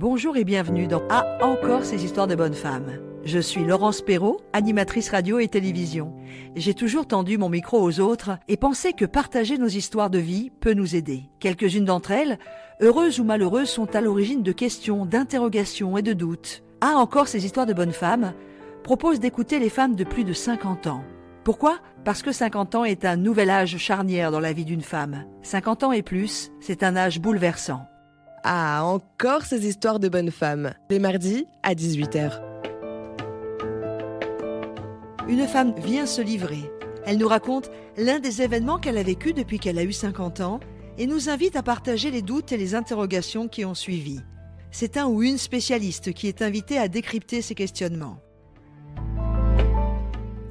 Bonjour et bienvenue dans encore ces histoires de bonnes femmes. Je suis Laurence Perrault, animatrice radio et télévision. J'ai toujours tendu mon micro aux autres et pensé que partager nos histoires de vie peut nous aider. Quelques-unes d'entre elles, heureuses ou malheureuses, sont à l'origine de questions, d'interrogations et de doutes. Encore ces histoires de bonnes femmes propose d'écouter les femmes de plus de 50 ans. Pourquoi ? Parce que 50 ans est un nouvel âge charnière dans la vie d'une femme. 50 ans et plus, c'est un âge bouleversant. Encore ces histoires de bonnes femmes, les mardis à 18h. Une femme vient se livrer. Elle nous raconte l'un des événements qu'elle a vécu depuis qu'elle a eu 50 ans et nous invite à partager les doutes et les interrogations qui ont suivi. C'est un ou une spécialiste qui est invitée à décrypter ces questionnements.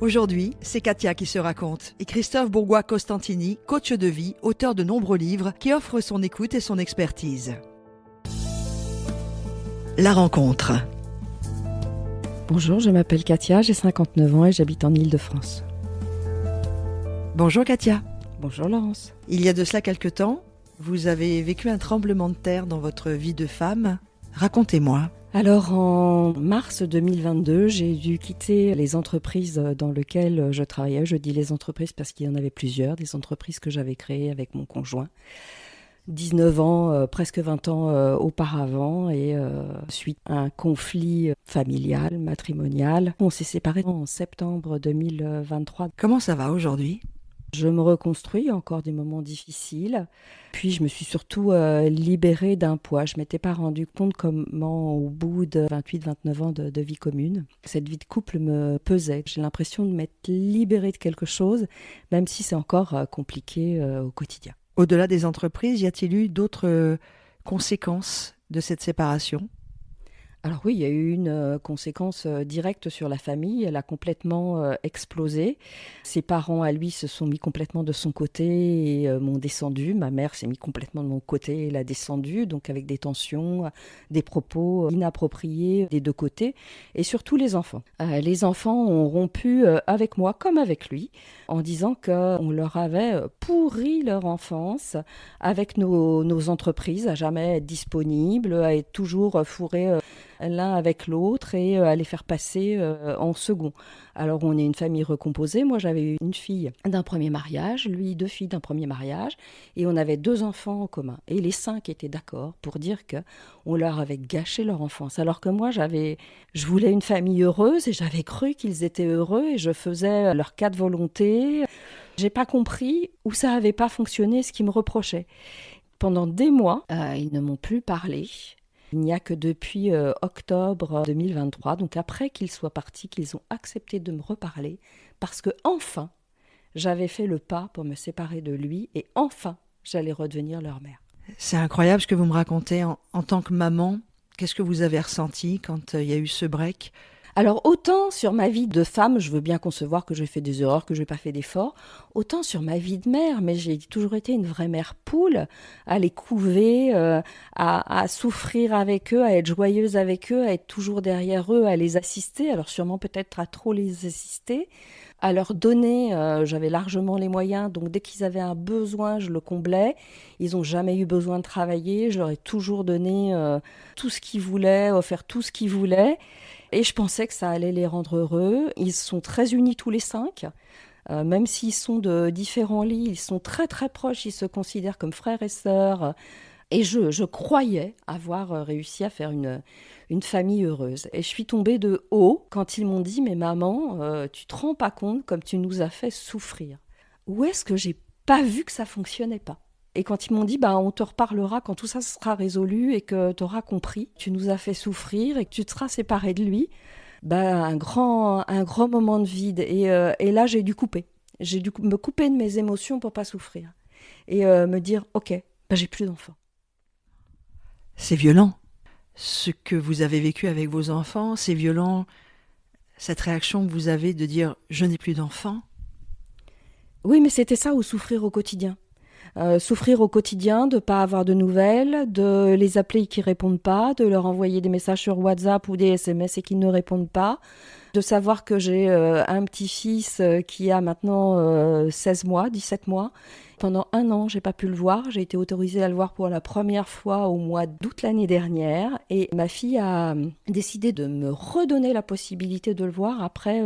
Aujourd'hui, c'est Katia qui se raconte et Christophe Bourgois-Costantini, coach de vie, auteur de nombreux livres, qui offre son écoute et son expertise. La rencontre. Bonjour, je m'appelle Katia, j'ai 59 ans et j'habite en Île-de-France. Bonjour Katia. Bonjour Laurence. Il y a de cela quelque temps, vous avez vécu un tremblement de terre dans votre vie de femme. Racontez-moi. Alors en mars 2022, j'ai dû quitter les entreprises dans lesquelles je travaillais. Je dis les entreprises parce qu'il y en avait plusieurs, des entreprises que j'avais créées avec mon conjoint. 19 ans, presque 20 ans auparavant, et suite à un conflit familial, matrimonial, on s'est séparés en septembre 2023. Comment ça va aujourd'hui ? Je me reconstruis, encore des moments difficiles. Puis je me suis surtout libérée d'un poids. Je ne m'étais pas rendu compte comment, au bout de 28-29 ans de vie commune, cette vie de couple me pesait. J'ai l'impression de m'être libérée de quelque chose, même si c'est encore compliqué au quotidien. Au-delà des entreprises, y a-t-il eu d'autres conséquences de cette séparation ? Alors oui, il y a eu une conséquence directe sur la famille. Elle a complètement explosé. Ses parents, à lui, se sont mis complètement de son côté et m'ont descendu. Ma mère s'est mise complètement de mon côté et l'a descendu, donc avec des tensions, des propos inappropriés des deux côtés, et surtout les enfants. Les enfants ont rompu avec moi comme avec lui, en disant qu'on leur avait pourri leur enfance avec nos entreprises, à jamais être disponibles, à être toujours fourrés l'un avec l'autre et à les faire passer en second. Alors on est une famille recomposée. Moi j'avais eu une fille d'un premier mariage, lui 2 filles d'un premier mariage, et on avait 2 enfants en commun. Et les 5 étaient d'accord pour dire qu'on leur avait gâché leur enfance. Alors que moi je voulais une famille heureuse et j'avais cru qu'ils étaient heureux et je faisais leur cas de volonté. J'ai pas compris où ça avait pas fonctionné, ce qu'ils me reprochaient. Pendant des mois, ils ne m'ont plus parlé. Il n'y a que depuis octobre 2023, donc après qu'ils soient partis, qu'ils ont accepté de me reparler, parce que enfin, j'avais fait le pas pour me séparer de lui, et enfin, j'allais redevenir leur mère. C'est incroyable ce que vous me racontez en tant que maman. Qu'est-ce que vous avez ressenti quand il y a eu ce break ? Alors autant sur ma vie de femme, je veux bien concevoir que j'ai fait des erreurs, que je n'ai pas fait d'efforts, autant sur ma vie de mère, mais j'ai toujours été une vraie mère poule, à les couver, à souffrir avec eux, à être joyeuse avec eux, à être toujours derrière eux, à les assister, alors sûrement peut-être à trop les assister, à leur donner, j'avais largement les moyens, donc dès qu'ils avaient un besoin, je le comblais. Ils n'ont jamais eu besoin de travailler, je leur ai toujours donné tout ce qu'ils voulaient, offert tout ce qu'ils voulaient. Et je pensais que ça allait les rendre heureux. Ils sont très unis tous les 5. Même s'ils sont de différents lits, ils sont très très proches. Ils se considèrent comme frères et sœurs. Et je croyais avoir réussi à faire une famille heureuse. Et je suis tombée de haut quand ils m'ont dit « Mais maman, tu te rends pas compte comme tu nous as fait souffrir. » Où est-ce que j'ai pas vu que ça fonctionnait pas ? Et quand ils m'ont dit, on te reparlera quand tout ça sera résolu et que tu auras compris, tu nous as fait souffrir et que tu te seras séparé de lui, un grand moment de vide. Et là, j'ai dû couper. J'ai dû me couper de mes émotions pour pas souffrir. Et me dire, ok, j'ai plus d'enfants. C'est violent. Ce que vous avez vécu avec vos enfants, c'est violent. Cette réaction que vous avez de dire, je n'ai plus d'enfants. Oui, mais c'était ça, ou souffrir au quotidien. Souffrir au quotidien de ne pas avoir de nouvelles, de les appeler et qu'ils ne répondent pas, de leur envoyer des messages sur WhatsApp ou des SMS et qu'ils ne répondent pas, de savoir que j'ai un petit-fils qui a maintenant 16 mois, 17 mois. Pendant 1 an, j'ai pas pu le voir. J'ai été autorisée à le voir pour la première fois au mois d'août l'année dernière. Et ma fille a décidé de me redonner la possibilité de le voir après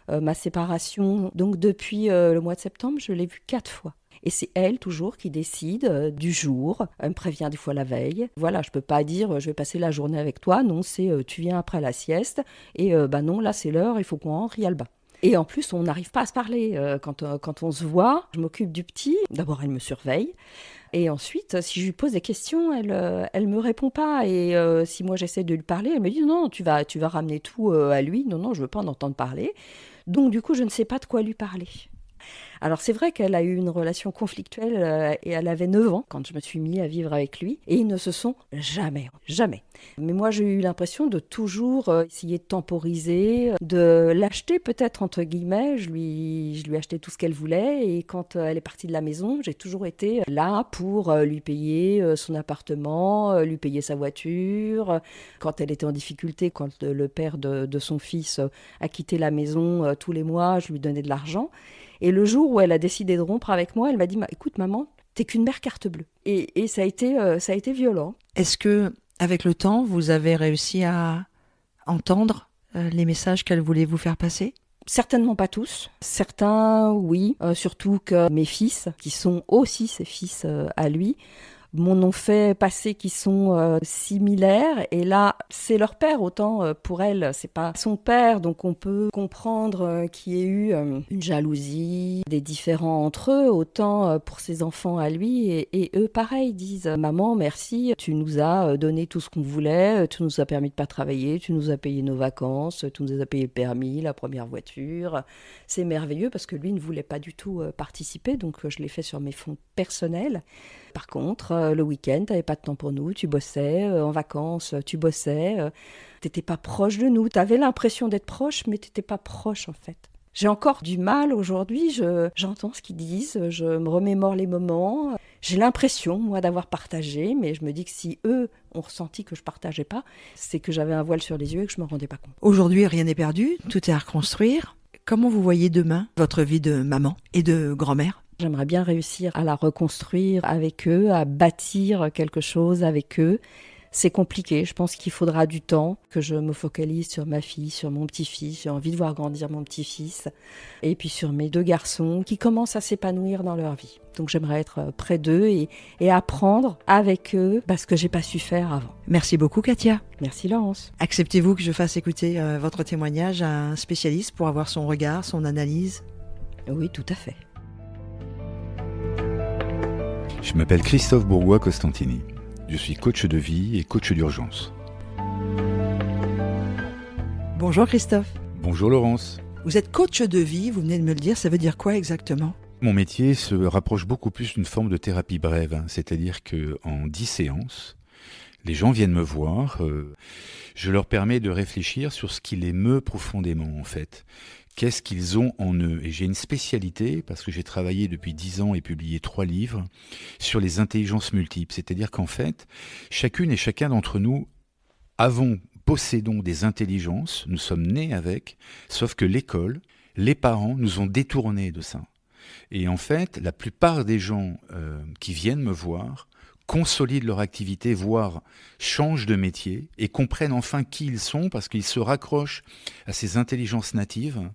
ma séparation. Donc depuis le mois de septembre, je l'ai vu 4 fois. Et c'est elle toujours qui décide du jour. Elle me prévient des fois la veille. Voilà, je peux pas dire je vais passer la journée avec toi. Non, c'est tu viens après la sieste. Et non, là c'est l'heure, il faut qu'on rentre, il y a le bain. Et en plus, on n'arrive pas à se parler. Quand on se voit, je m'occupe du petit. D'abord, elle me surveille. Et ensuite, si je lui pose des questions, elle me répond pas. Et si moi j'essaie de lui parler, elle me dit non, tu vas ramener tout à lui. Non, non, je veux pas en entendre parler. Donc du coup, je ne sais pas de quoi lui parler. Alors c'est vrai qu'elle a eu une relation conflictuelle et elle avait 9 ans quand je me suis mis à vivre avec lui et ils ne se sont jamais. Mais moi j'ai eu l'impression de toujours essayer de temporiser, de l'acheter peut-être entre guillemets, je lui achetais tout ce qu'elle voulait et quand elle est partie de la maison, j'ai toujours été là pour lui payer son appartement, lui payer sa voiture. Quand elle était en difficulté, quand le père de son fils a quitté la maison tous les mois, je lui donnais de l'argent. Et le jour où elle a décidé de rompre avec moi, elle m'a dit écoute maman, t'es qu'une mère carte bleue. Et ça a été violent. Est-ce que, avec le temps, vous avez réussi à entendre les messages qu'elle voulait vous faire passer ? Certainement pas tous. Certains, oui. Surtout que mes fils, qui sont aussi ses fils à lui, m'en ont fait passer qui sont similaires. Et là, c'est leur père. Autant pour elle, c'est pas son père. Donc on peut comprendre qu'il y ait eu une jalousie, des différends entre eux. Autant pour ses enfants à lui. Et eux, pareil, disent maman, merci. Tu nous as donné tout ce qu'on voulait. Tu nous as permis de pas travailler. Tu nous as payé nos vacances. Tu nous as payé le permis, la première voiture. C'est merveilleux parce que lui ne voulait pas du tout participer. Donc je l'ai fait sur mes fonds personnels. Par contre, le week-end, tu n'avais pas de temps pour nous, tu bossais, en vacances, tu bossais, tu n'étais pas proche de nous. Tu avais l'impression d'être proche, mais tu n'étais pas proche en fait. J'ai encore du mal aujourd'hui, j'entends ce qu'ils disent, je me remémore les moments. J'ai l'impression, moi, d'avoir partagé, mais je me dis que si eux ont ressenti que je ne partageais pas, c'est que j'avais un voile sur les yeux et que je ne me rendais pas compte. Aujourd'hui, rien n'est perdu, tout est à reconstruire. Comment vous voyez demain votre vie de maman et de grand-mère ? J'aimerais bien réussir à la reconstruire avec eux, à bâtir quelque chose avec eux. C'est compliqué, je pense qu'il faudra du temps, que je me focalise sur ma fille, sur mon petit-fils. J'ai envie de voir grandir mon petit-fils. Et puis sur mes 2 garçons qui commencent à s'épanouir dans leur vie. Donc j'aimerais être près d'eux et apprendre avec eux ce que j'ai pas su faire avant. Merci beaucoup Katia. Merci Laurence. Acceptez-vous que je fasse écouter votre témoignage à un spécialiste pour avoir son regard, son analyse ? Oui, tout à fait. Je m'appelle Christophe Bourgois-Costantini. Je suis coach de vie et coach d'urgence. Bonjour Christophe. Bonjour Laurence. Vous êtes coach de vie, vous venez de me le dire, ça veut dire quoi exactement ? Mon métier se rapproche beaucoup plus d'une forme de thérapie brève, c'est-à-dire qu'en 10 séances, les gens viennent me voir, je leur permets de réfléchir sur ce qui les meut profondément en fait. Qu'est-ce qu'ils ont en eux ? Et j'ai une spécialité, parce que j'ai travaillé depuis 10 ans et publié 3 livres, sur les intelligences multiples. C'est-à-dire qu'en fait, chacune et chacun d'entre nous possédons des intelligences, nous sommes nés avec, sauf que l'école, les parents nous ont détournés de ça. Et en fait, la plupart des gens qui viennent me voir consolident leur activité, voire changent de métier et comprennent enfin qui ils sont parce qu'ils se raccrochent à ces intelligences natives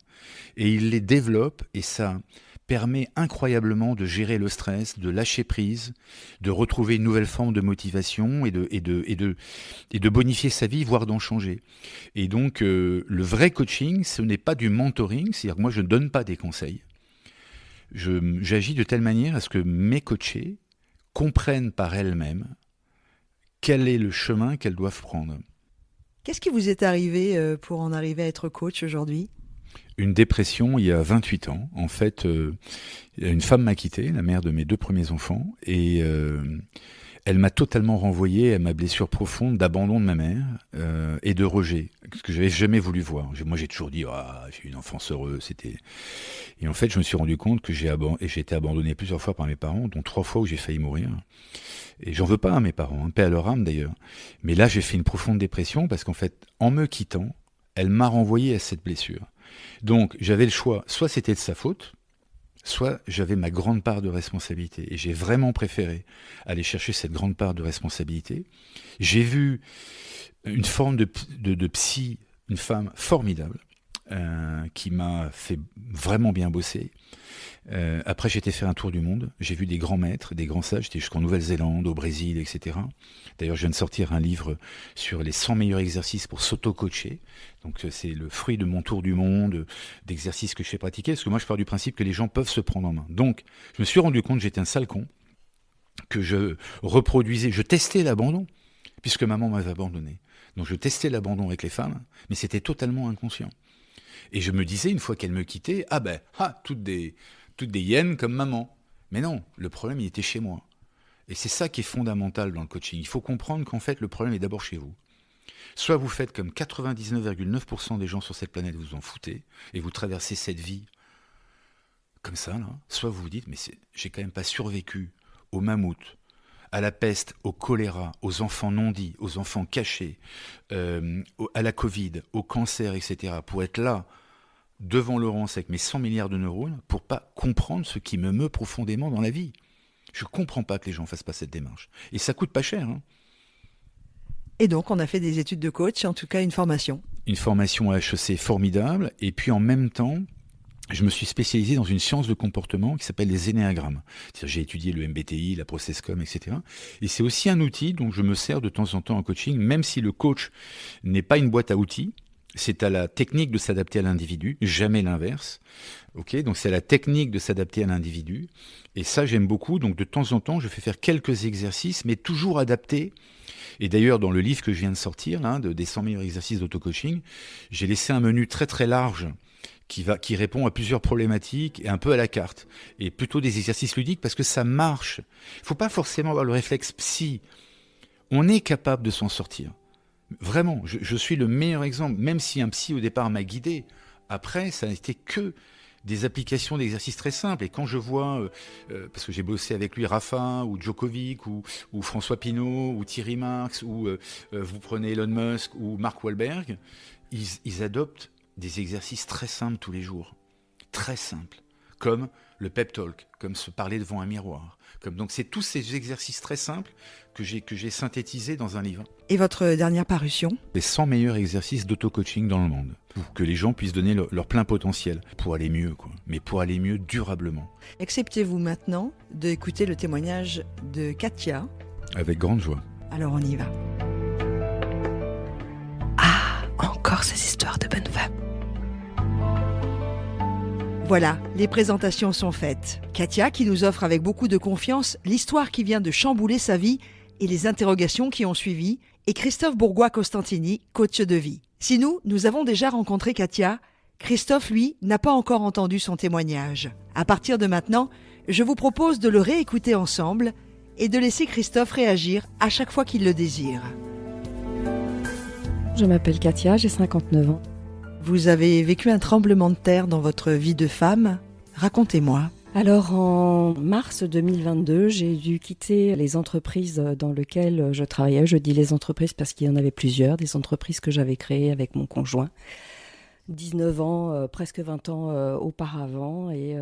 et ils les développent et ça permet incroyablement de gérer le stress, de lâcher prise, de retrouver une nouvelle forme de motivation et de bonifier sa vie, voire d'en changer. Et donc, le vrai coaching, ce n'est pas du mentoring, c'est-à-dire que moi, je ne donne pas des conseils. J'agis de telle manière à ce que mes coachés comprennent par elles-mêmes quel est le chemin qu'elles doivent prendre. Qu'est-ce qui vous est arrivé pour en arriver à être coach aujourd'hui ? Une dépression il y a 28 ans. En fait, une femme m'a quitté, la mère de mes 2 premiers enfants, et Elle m'a totalement renvoyé à ma blessure profonde d'abandon de ma mère et de rejet, ce que j'avais jamais voulu voir. Moi, j'ai toujours dit, j'ai eu une enfance heureuse. Et en fait, je me suis rendu compte que j'ai été abandonné plusieurs fois par mes parents, dont 3 fois où j'ai failli mourir. Et j'en veux pas à mes parents, paix à leur âme d'ailleurs. Mais là, j'ai fait une profonde dépression parce qu'en fait, en me quittant, elle m'a renvoyé à cette blessure. Donc, j'avais le choix. Soit c'était de sa faute, soit j'avais ma grande part de responsabilité. Et j'ai vraiment préféré aller chercher cette grande part de responsabilité. J'ai vu une forme de psy, une femme formidable, qui m'a fait vraiment bien bosser. Après, j'ai été faire un tour du monde. J'ai vu des grands maîtres, des grands sages. J'étais jusqu'en Nouvelle-Zélande, au Brésil, etc. D'ailleurs, je viens de sortir un livre sur les 100 meilleurs exercices pour s'auto-coacher. Donc, c'est le fruit de mon tour du monde, d'exercices que je fais pratiquer. Parce que moi, je pars du principe que les gens peuvent se prendre en main. Donc, je me suis rendu compte que j'étais un sale con, que je reproduisais, je testais l'abandon, puisque maman m'avait abandonné. Donc, je testais l'abandon avec les femmes, mais c'était totalement inconscient. Et je me disais, une fois qu'elle me quittait, toutes des hyènes comme maman. Mais non, le problème, il était chez moi. Et c'est ça qui est fondamental dans le coaching. Il faut comprendre qu'en fait, le problème est d'abord chez vous. Soit vous faites comme 99,9% des gens sur cette planète, vous en foutez, et vous traversez cette vie comme ça, là. Soit vous vous dites, mais j'ai quand même pas survécu au mammouth, à la peste, au choléra, aux enfants non dits, aux enfants cachés, à la Covid, au cancer, etc., pour être là, devant Laurence avec mes 100 milliards de neurones, pour pas comprendre ce qui me meut profondément dans la vie. Je comprends pas que les gens fassent pas cette démarche. Et ça coûte pas cher. Et donc, on a fait des études de coach, en tout cas une formation. Une formation à HEC formidable, et puis en même temps, je me suis spécialisé dans une science de comportement qui s'appelle les énéagrammes. C'est-à-dire, j'ai étudié le MBTI, la Processcom, etc. Et c'est aussi un outil dont je me sers de temps en temps en coaching, même si le coach n'est pas une boîte à outils. C'est à la technique de s'adapter à l'individu, jamais l'inverse. Donc c'est à la technique de s'adapter à l'individu. Et ça, j'aime beaucoup. Donc de temps en temps, je fais faire quelques exercices, mais toujours adaptés. Et d'ailleurs, dans le livre que je viens de sortir, là, des 100 meilleurs exercices d'auto-coaching, j'ai laissé un menu très très large qui répond à plusieurs problématiques et un peu à la carte. Et plutôt des exercices ludiques parce que ça marche. Il ne faut pas forcément avoir le réflexe psy. On est capable de s'en sortir. Vraiment, je suis le meilleur exemple, même si un psy au départ m'a guidé. Après, ça n'a été que des applications d'exercices très simples. Et quand je vois, parce que j'ai bossé avec lui, Rafa, ou Djokovic, ou François Pinault, ou Thierry Marx, ou vous prenez Elon Musk, ou Mark Wahlberg, ils adoptent des exercices très simples tous les jours. Très simples. Comme le pep talk, comme se parler devant un miroir. Donc c'est tous ces exercices très simples que j'ai synthétisés dans un livre. Et votre dernière parution ? Les 100 meilleurs exercices d'auto-coaching dans le monde. Pour que les gens puissent donner leur plein potentiel. Pour aller mieux, mais pour aller mieux durablement. Acceptez-vous maintenant d'écouter le témoignage de Katia ? Avec grande joie. Alors on y va. Ah, encore ces histoires de bonnes femmes. Voilà, les présentations sont faites. Katia qui nous offre avec beaucoup de confiance l'histoire qui vient de chambouler sa vie et les interrogations qui ont suivi, et Christophe Bourgois-Costantini, coach de vie. Si nous avons déjà rencontré Katia, Christophe, lui, n'a pas encore entendu son témoignage. À partir de maintenant, je vous propose de le réécouter ensemble et de laisser Christophe réagir à chaque fois qu'il le désire. Je m'appelle Katia, j'ai 59 ans. Vous avez vécu un tremblement de terre dans votre vie de femme. Racontez-moi. Alors en mars 2022, j'ai dû quitter les entreprises dans lesquelles je travaillais. Je dis les entreprises parce qu'il y en avait plusieurs, des entreprises que j'avais créées avec mon conjoint. 19 ans, presque 20 ans auparavant, et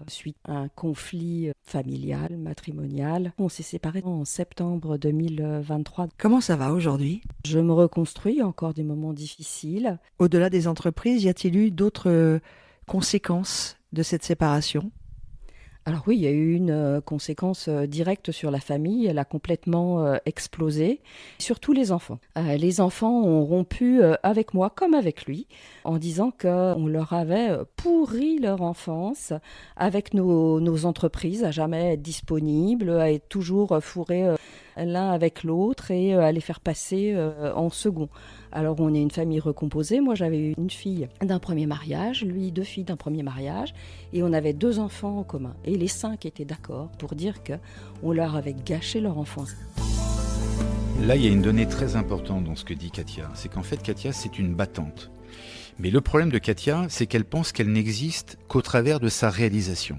suite à un conflit familial, matrimonial, on s'est séparés en septembre 2023. Comment ça va aujourd'hui ? Je me reconstruis, encore des moments difficiles. Au-delà des entreprises, y a-t-il eu d'autres conséquences de cette séparation ? Alors oui, il y a eu une conséquence directe sur la famille. Elle a complètement explosé, surtout les enfants. Les enfants ont rompu avec moi comme avec lui, en disant qu'on leur avait pourri leur enfance avec nos entreprises, à jamais être disponibles, à être toujours fourrés l'un avec l'autre et à les faire passer en second. Alors on est une famille recomposée. Moi j'avais eu une fille d'un premier mariage, lui 2 filles d'un premier mariage, et on avait 2 enfants en commun. Et les 5 étaient d'accord pour dire qu'on leur avait gâché leur enfance. Là, il y a une donnée très importante dans ce que dit Katia. C'est qu'en fait, Katia, c'est une battante. Mais le problème de Katia, c'est qu'elle pense qu'elle n'existe qu'au travers de sa réalisation.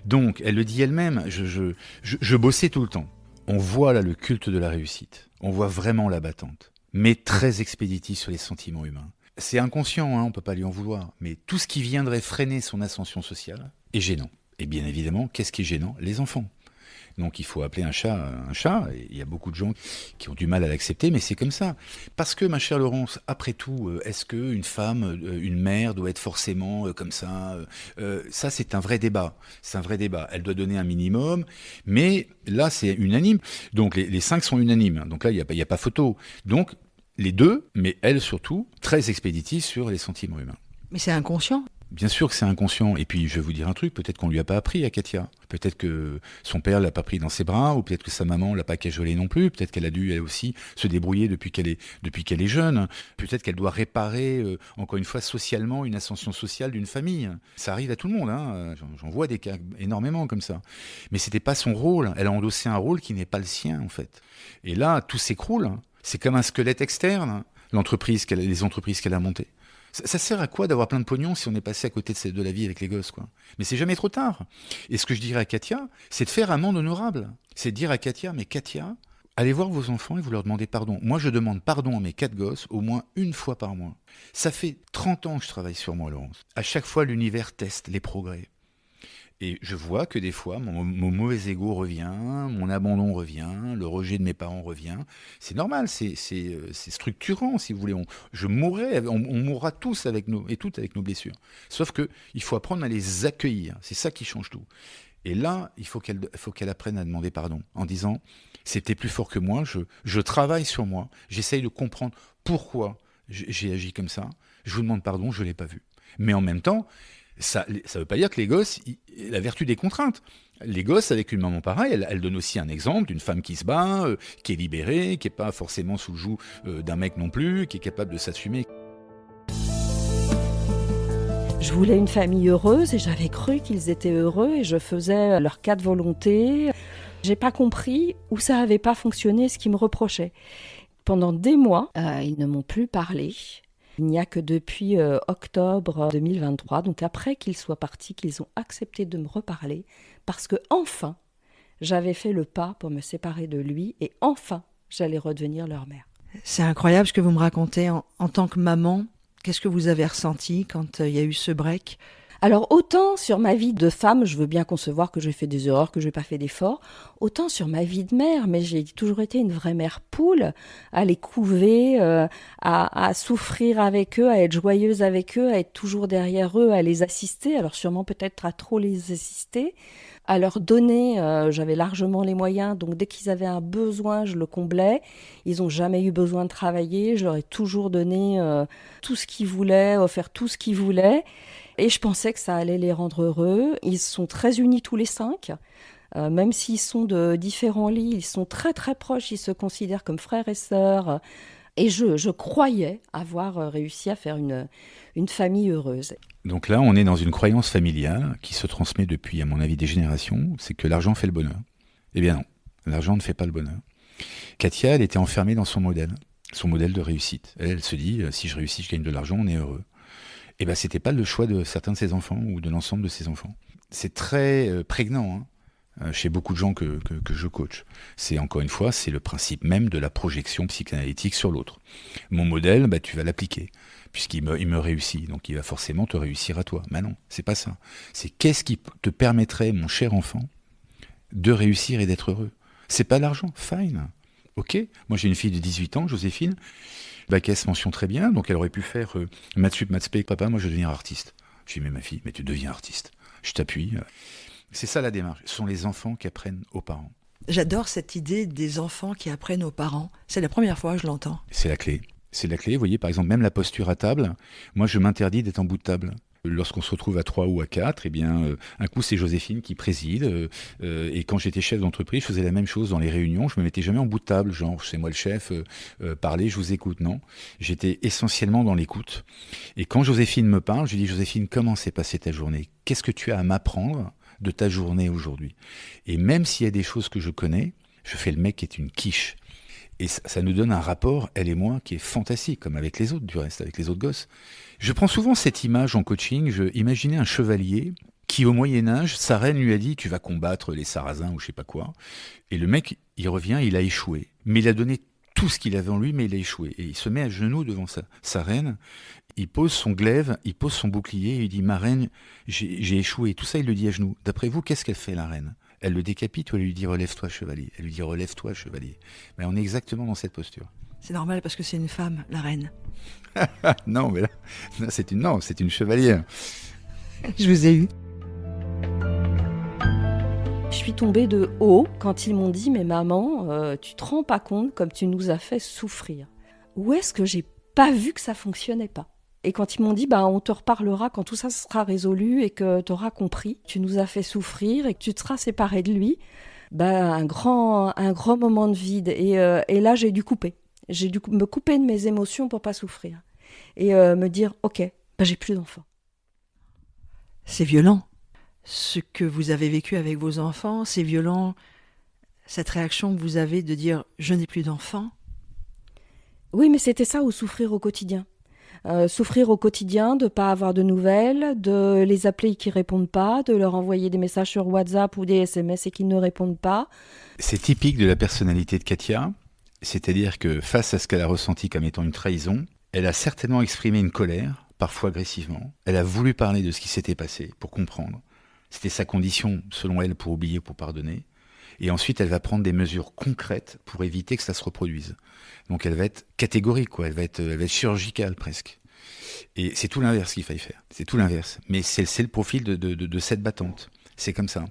Donc, elle le dit elle-même, je bossais tout le temps. On voit là le culte de la réussite. On voit vraiment la battante. Mais très expéditive sur les sentiments humains. C'est inconscient, on ne peut pas lui en vouloir. Mais tout ce qui viendrait freiner son ascension sociale est gênant. Et bien évidemment, qu'est-ce qui est gênant ? Les enfants. Donc il faut appeler un chat un chat. Et il y a beaucoup de gens qui ont du mal à l'accepter, mais c'est comme ça. Parce que, ma chère Laurence, après tout, est-ce qu'une femme, une mère doit être forcément comme ça Ça, c'est un vrai débat. C'est un vrai débat. Elle doit donner un minimum, mais là, c'est unanime. Donc les 5 sont unanimes. Donc là, il n'y a pas photo. Donc les 2, mais elle surtout, très expéditive sur les sentiments humains. Mais c'est inconscient. Bien sûr que c'est inconscient. Et puis, je vais vous dire un truc, peut-être qu'on lui a pas appris à Katia. Peut-être que son père l'a pas pris dans ses bras, ou peut-être que sa maman l'a pas cajolé non plus. Peut-être qu'elle a dû, elle aussi, se débrouiller depuis qu'elle est jeune. Peut-être qu'elle doit réparer, encore une fois, socialement, une ascension sociale d'une famille. Ça arrive à tout le monde, J'en vois des cas énormément comme ça. Mais c'était pas son rôle. Elle a endossé un rôle qui n'est pas le sien, en fait. Et là, tout s'écroule. C'est comme un squelette externe, les entreprises qu'elle a montées. Ça sert à quoi d'avoir plein de pognon si on est passé à côté de la vie avec les gosses, quoi ? Mais c'est jamais trop tard. Et ce que je dirais à Katia, c'est de faire amende honorable. C'est de dire à Katia, mais Katia, allez voir vos enfants et vous leur demandez pardon. Moi, je demande pardon à mes 4 gosses au moins une fois par mois. Ça fait 30 ans que je travaille sur moi, Laurence. À chaque fois, l'univers teste les progrès. Et je vois que des fois, mon mauvais ego revient, mon abandon revient, le rejet de mes parents revient. C'est normal, c'est structurant, si vous voulez. Je mourrai, on mourra tous avec toutes avec nos blessures. Sauf qu'il faut apprendre à les accueillir. C'est ça qui change tout. Et là, il faut qu'elle apprenne à demander pardon, en disant « c'était plus fort que moi, je travaille sur moi, j'essaye de comprendre pourquoi j'ai agi comme ça, je vous demande pardon, je ne l'ai pas vu. » Mais en même temps, ça ne veut pas dire que les gosses, la vertu des contraintes. Les gosses, avec une maman pareille, elle donne aussi un exemple d'une femme qui se bat, qui est libérée, qui n'est pas forcément sous le joug d'un mec non plus, qui est capable de s'assumer. Je voulais une famille heureuse et j'avais cru qu'ils étaient heureux et je faisais leurs 4 volontés. J'ai pas compris où ça avait pas fonctionné, ce qu'ils me reprochaient. Pendant des mois, ils ne m'ont plus parlé. Il n'y a que depuis octobre 2023, donc après qu'ils soient partis, qu'ils ont accepté de me reparler, parce que enfin, j'avais fait le pas pour me séparer de lui, et enfin, j'allais redevenir leur mère. C'est incroyable ce que vous me racontez en tant que maman. Qu'est-ce que vous avez ressenti quand il y a eu ce break ? Alors autant sur ma vie de femme, je veux bien concevoir que j'ai fait des erreurs, que je n'ai pas fait d'efforts, autant sur ma vie de mère, mais j'ai toujours été une vraie mère poule, à les couver, à souffrir avec eux, à être joyeuse avec eux, à être toujours derrière eux, à les assister, alors sûrement peut-être à trop les assister, à leur donner, j'avais largement les moyens, donc dès qu'ils avaient un besoin, je le comblais. Ils n'ont jamais eu besoin de travailler, je leur ai toujours donné tout ce qu'ils voulaient, offert tout ce qu'ils voulaient. Et je pensais que ça allait les rendre heureux. Ils sont très unis tous les 5. Même s'ils sont de différents lits, ils sont très très proches. Ils se considèrent comme frères et sœurs. Et je croyais avoir réussi à faire une famille heureuse. Donc là, on est dans une croyance familiale qui se transmet depuis, à mon avis, des générations. C'est que l'argent fait le bonheur. Eh bien non, l'argent ne fait pas le bonheur. Katia, elle était enfermée dans son modèle de réussite. Elle se dit, si je réussis, je gagne de l'argent, on est heureux. Eh bien, c'était pas le choix de certains de ses enfants ou de l'ensemble de ses enfants. C'est très prégnant chez beaucoup de gens que je coach. C'est encore une fois, c'est le principe même de la projection psychanalytique sur l'autre. Mon modèle, tu vas l'appliquer puisqu'il me réussit, donc il va forcément te réussir à toi. Mais non, c'est pas ça. C'est qu'est-ce qui te permettrait, mon cher enfant, de réussir et d'être heureux. C'est pas l'argent, fine. Ok, moi j'ai une fille de 18 ans, Joséphine. Bac S, mention très bien, donc elle aurait pu faire maths sup, maths spé, papa, moi je veux devenir artiste. Je dis, mais ma fille, mais tu deviens artiste. Je t'appuie. C'est ça la démarche. Ce sont les enfants qui apprennent aux parents. J'adore cette idée des enfants qui apprennent aux parents. C'est la première fois que je l'entends. C'est la clé. C'est la clé. Vous voyez, par exemple, même la posture à table, moi je m'interdis d'être en bout de table. Lorsqu'on se retrouve à 3 ou à 4, un coup c'est Joséphine qui préside. Et quand j'étais chef d'entreprise, je faisais la même chose dans les réunions. Je me mettais jamais en bout de table, genre c'est moi le chef, parlez, je vous écoute. Non, j'étais essentiellement dans l'écoute. Et quand Joséphine me parle, je lui dis Joséphine, comment s'est passée ta journée ? Qu'est-ce que tu as à m'apprendre de ta journée aujourd'hui ? Et même s'il y a des choses que je connais, je fais le mec qui est une quiche. Et ça nous donne un rapport, elle et moi, qui est fantastique, comme avec les autres, du reste, avec les autres gosses. Je prends souvent cette image en coaching. Imaginez un chevalier qui, au Moyen-Âge, sa reine lui a dit « tu vas combattre les Sarrasins » ou je sais pas quoi. Et le mec, il revient, il a échoué. Mais il a donné tout ce qu'il avait en lui, mais il a échoué. Et il se met à genoux devant sa reine, il pose son glaive, il pose son bouclier, et il dit « ma reine, j'ai échoué ». Tout ça, il le dit à genoux. D'après vous, qu'est-ce qu'elle fait, la reine ? Elle le décapite ou elle lui dit « relève-toi, chevalier ». Elle lui dit « relève-toi, chevalier ». Mais on est exactement dans cette posture. C'est normal parce que c'est une femme, la reine. Non, mais là, c'est une chevalière. Je vous ai eu. Je suis tombée de haut quand ils m'ont dit « mais maman, tu te rends pas compte comme tu nous as fait souffrir ». Où est-ce que j'ai pas vu que ça fonctionnait pas ? Et quand ils m'ont dit, on te reparlera quand tout ça sera résolu et que tu auras compris, tu nous as fait souffrir et que tu te seras séparé de lui, un grand moment de vide. Et là, j'ai dû couper. J'ai dû me couper de mes émotions pour pas souffrir. Et me dire, ok, j'ai plus d'enfants. C'est violent. Ce que vous avez vécu avec vos enfants, c'est violent. Cette réaction que vous avez de dire, je n'ai plus d'enfants. Oui, mais c'était ça, ou souffrir au quotidien. Souffrir au quotidien, de ne pas avoir de nouvelles, de les appeler et qu'ils ne répondent pas, de leur envoyer des messages sur WhatsApp ou des SMS et qu'ils ne répondent pas. C'est typique de la personnalité de Katia, c'est-à-dire que face à ce qu'elle a ressenti comme étant une trahison, elle a certainement exprimé une colère, parfois agressivement. Elle a voulu parler de ce qui s'était passé pour comprendre. C'était sa condition, selon elle, pour oublier, pour pardonner. Et ensuite, elle va prendre des mesures concrètes pour éviter que ça se reproduise. Donc elle va être catégorique, quoi. Elle va être chirurgicale presque. Et c'est tout l'inverse qu'il faille faire. C'est tout l'inverse. Mais c'est le profil de cette battante. C'est comme ça.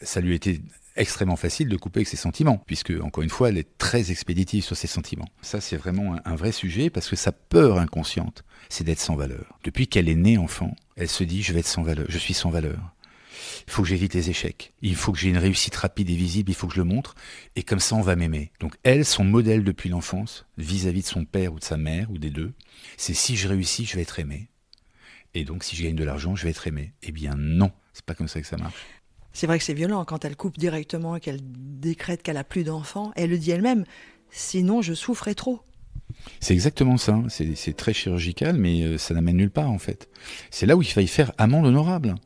Ça lui a été extrêmement facile de couper avec ses sentiments, puisque, encore une fois, elle est très expéditive sur ses sentiments. Ça, c'est vraiment un vrai sujet, parce que sa peur inconsciente, c'est d'être sans valeur. Depuis qu'elle est née enfant, elle se dit « je vais être sans valeur, je suis sans valeur ». Il faut que j'évite les échecs. Il faut que j'ai une réussite rapide et visible. Il faut que je le montre. Et comme ça, on va m'aimer. Donc elle, son modèle depuis l'enfance, vis-à-vis de son père ou de sa mère, ou des deux, c'est si je réussis, je vais être aimé. Et donc, si je gagne de l'argent, je vais être aimé. Eh bien non, c'est pas comme ça que ça marche. C'est vrai que c'est violent quand elle coupe directement et qu'elle décrète qu'elle a plus d'enfants. Elle le dit elle-même. Sinon, je souffrais trop. C'est exactement ça. C'est très chirurgical, mais ça n'amène nulle part, en fait. C'est là où il faille faire amende honorable.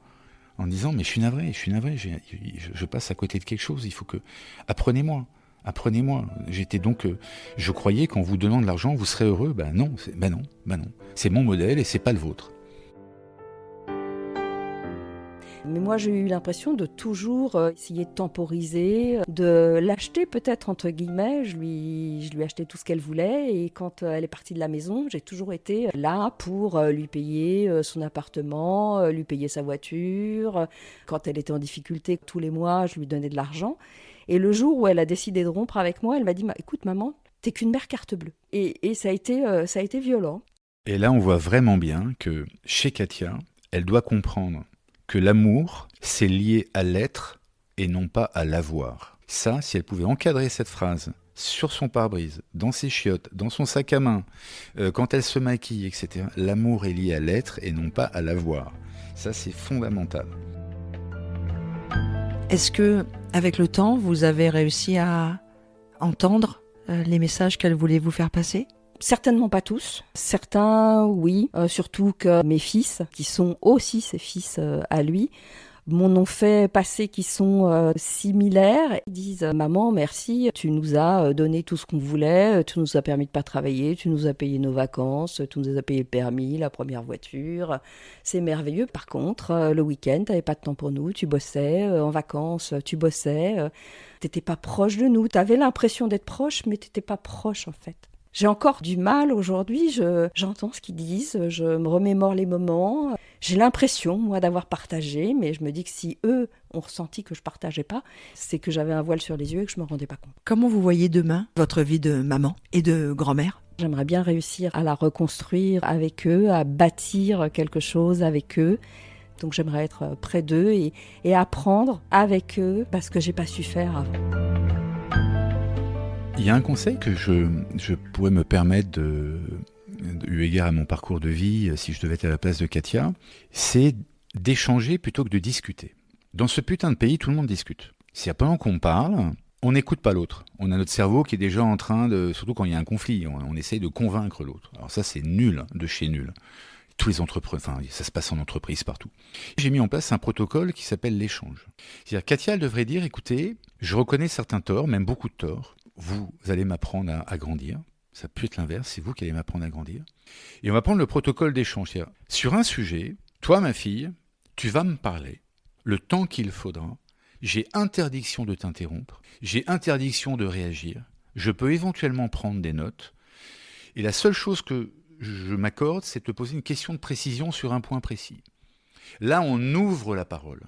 En disant, mais je suis navré, je passe à côté de quelque chose, il faut que... Apprenez-moi. Je croyais qu'en vous donnant de l'argent, vous serez heureux. Non. C'est mon modèle et c'est pas le vôtre. Mais moi, j'ai eu l'impression de toujours essayer de temporiser, de l'acheter peut-être, entre guillemets. Je lui ai acheté tout ce qu'elle voulait. Et quand elle est partie de la maison, j'ai toujours été là pour lui payer son appartement, lui payer sa voiture. Quand elle était en difficulté, tous les mois, je lui donnais de l'argent. Et le jour où elle a décidé de rompre avec moi, elle m'a dit « Écoute, maman, t'es qu'une mère carte bleue ». Et ça a été violent. Et là, on voit vraiment bien que chez Katia, elle doit comprendre que l'amour, c'est lié à l'être et non pas à l'avoir. Ça, si elle pouvait encadrer cette phrase sur son pare-brise, dans ses chiottes, dans son sac à main, quand elle se maquille, etc., l'amour est lié à l'être et non pas à l'avoir. Ça, c'est fondamental. Est-ce que, avec le temps, vous avez réussi à entendre les messages qu'elle voulait vous faire passer ? Certainement pas tous. Certains, oui. Surtout que mes fils, qui sont aussi ses fils à lui, m'en ont fait passer qui sont similaires. Ils disent « Maman, merci, tu nous as donné tout ce qu'on voulait, tu nous as permis de pas travailler, tu nous as payé nos vacances, tu nous as payé le permis, la première voiture. C'est merveilleux. Par contre, le week-end, tu n'avais pas de temps pour nous, tu bossais, en vacances, tu bossais. Tu n'étais pas proche de nous. Tu avais l'impression d'être proche, mais tu n'étais pas proche en fait. » J'ai encore du mal aujourd'hui, j'entends ce qu'ils disent, je me remémore les moments. J'ai l'impression, moi, d'avoir partagé, mais je me dis que si eux ont ressenti que je partageais pas, c'est que j'avais un voile sur les yeux et que je me rendais pas compte. Comment vous voyez demain votre vie de maman et de grand-mère ? J'aimerais bien réussir à la reconstruire avec eux, à bâtir quelque chose avec eux. Donc j'aimerais être près d'eux et apprendre avec eux ce que j'ai pas su faire avant. Il y a un conseil que je pourrais me permettre eu égard à mon parcours de vie, si je devais être à la place de Katia, c'est d'échanger plutôt que de discuter. Dans ce putain de pays, tout le monde discute. Si pendant qu'on parle, on n'écoute pas l'autre. On a notre cerveau qui est déjà en train de... Surtout quand il y a un conflit, on essaye de convaincre l'autre. Alors ça, c'est nul, de chez nul. Tous les entreprises, ça se passe en entreprise partout. J'ai mis en place un protocole qui s'appelle l'échange. C'est-à-dire, Katia, elle devrait dire, écoutez, je reconnais certains torts, même beaucoup de torts. Vous allez m'apprendre à grandir. Ça peut être l'inverse, c'est vous qui allez m'apprendre à grandir. Et on va prendre le protocole d'échange. C'est-à-dire, sur un sujet, toi, ma fille, tu vas me parler le temps qu'il faudra. J'ai interdiction de t'interrompre, j'ai interdiction de réagir, je peux éventuellement prendre des notes, et la seule chose que je m'accorde, c'est de te poser une question de précision sur un point précis. Là, on ouvre la parole.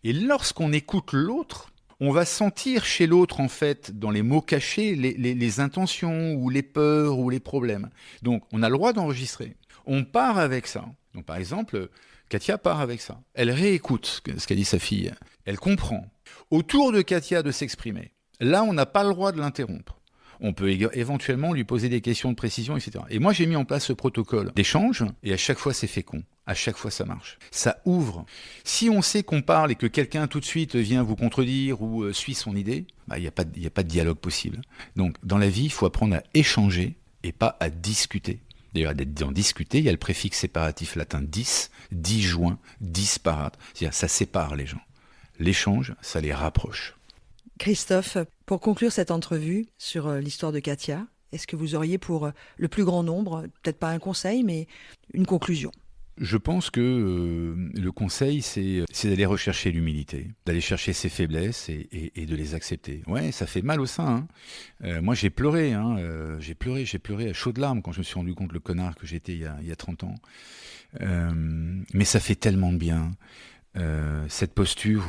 Et lorsqu'on écoute l'autre, on va sentir chez l'autre, en fait, dans les mots cachés, les intentions ou les peurs ou les problèmes. Donc, on a le droit d'enregistrer. On part avec ça. Donc, par exemple, Katia part avec ça. Elle réécoute ce qu'a dit sa fille. Elle comprend. Autour de Katia de s'exprimer. Là, on n'a pas le droit de l'interrompre. On peut éventuellement lui poser des questions de précision, etc. Et moi, j'ai mis en place ce protocole d'échange, et à chaque fois, c'est fécond. À chaque fois, ça marche. Ça ouvre. Si on sait qu'on parle et que quelqu'un tout de suite vient vous contredire ou suit son idée, il n'y a pas de dialogue possible. Donc, dans la vie, il faut apprendre à échanger et pas à discuter. D'ailleurs, dans discuter, il y a le préfixe séparatif latin dis, disjoint, disparate. C'est-à-dire, ça sépare les gens. L'échange, ça les rapproche. Christophe, pour conclure cette entrevue sur l'histoire de Katia, est-ce que vous auriez pour le plus grand nombre, peut-être pas un conseil, mais une conclusion ? Je pense que le conseil, c'est d'aller rechercher l'humilité, d'aller chercher ses faiblesses et de les accepter. Ouais, ça fait mal au sein. Moi, j'ai pleuré, j'ai pleuré à chaudes larmes quand je me suis rendu compte le connard que j'étais il y a 30 ans. Mais ça fait tellement de bien. Cette posture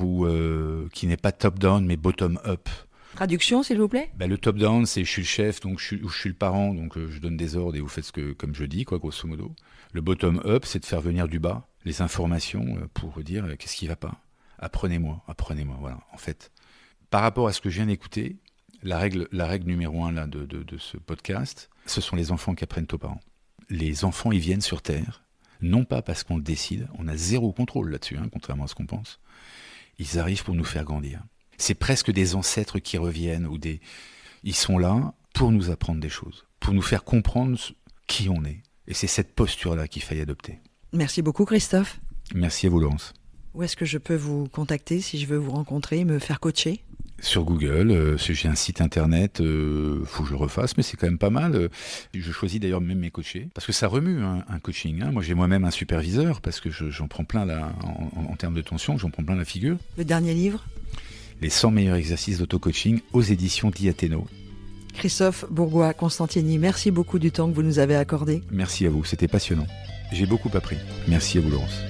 qui n'est pas top-down, mais bottom-up. Traduction, s'il vous plaît ? Le top-down, c'est je suis le chef, donc je suis le parent, donc je donne des ordres et vous faites comme je dis, grosso modo. Le bottom-up, c'est de faire venir du bas les informations pour dire qu'est-ce qui ne va pas. Apprenez-moi, voilà. En fait, par rapport à ce que je viens d'écouter, la règle numéro 1 là, de ce podcast, ce sont les enfants qui apprennent aux parents. Les enfants, ils viennent sur Terre, non pas parce qu'on le décide, on a zéro contrôle là-dessus, contrairement à ce qu'on pense. Ils arrivent pour nous faire grandir. C'est presque des ancêtres qui reviennent, ils sont là pour nous apprendre des choses, pour nous faire comprendre qui on est. Et c'est cette posture-là qu'il fallait adopter. Merci beaucoup, Christophe. Merci à vous, Laurence. Où est-ce que je peux vous contacter si je veux vous rencontrer, me faire coacher ? Sur Google, j'ai un site internet, faut que je le refasse, mais c'est quand même pas mal. Je choisis d'ailleurs même mes coachés, parce que ça remue un coaching. Moi, j'ai moi-même un superviseur, parce que j'en prends plein en termes de tension, j'en prends plein la figure. Le dernier livre ? Les 100 meilleurs exercices d'auto-coaching aux éditions Diathéno. Christophe Bourgois-Constantini, merci beaucoup du temps que vous nous avez accordé. Merci à vous, c'était passionnant. J'ai beaucoup appris. Merci à vous, Laurence.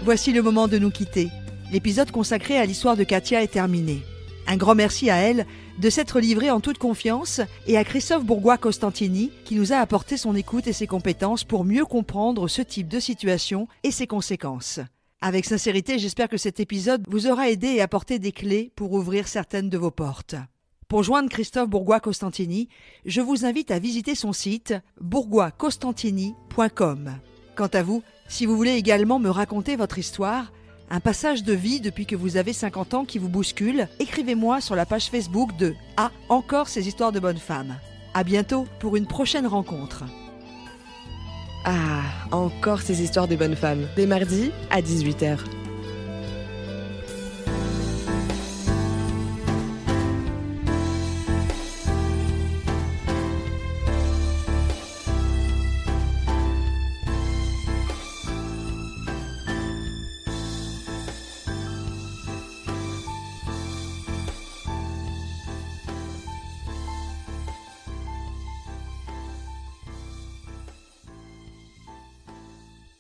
Voici le moment de nous quitter. L'épisode consacré à l'histoire de Katia est terminé. Un grand merci à elle de s'être livrée en toute confiance et à Christophe Bourgois-Constantini qui nous a apporté son écoute et ses compétences pour mieux comprendre ce type de situation et ses conséquences. Avec sincérité, j'espère que cet épisode vous aura aidé et apporté des clés pour ouvrir certaines de vos portes. Pour joindre Christophe Bourgois-Constantini, je vous invite à visiter son site bourgoisconstantini.com. Quant à vous, si vous voulez également me raconter votre histoire, un passage de vie depuis que vous avez 50 ans qui vous bouscule, écrivez-moi sur la page Facebook de « Ah, encore ces histoires de bonnes femmes ». À bientôt pour une prochaine rencontre. Ah, encore ces histoires de bonnes femmes. Les mardis à 18h.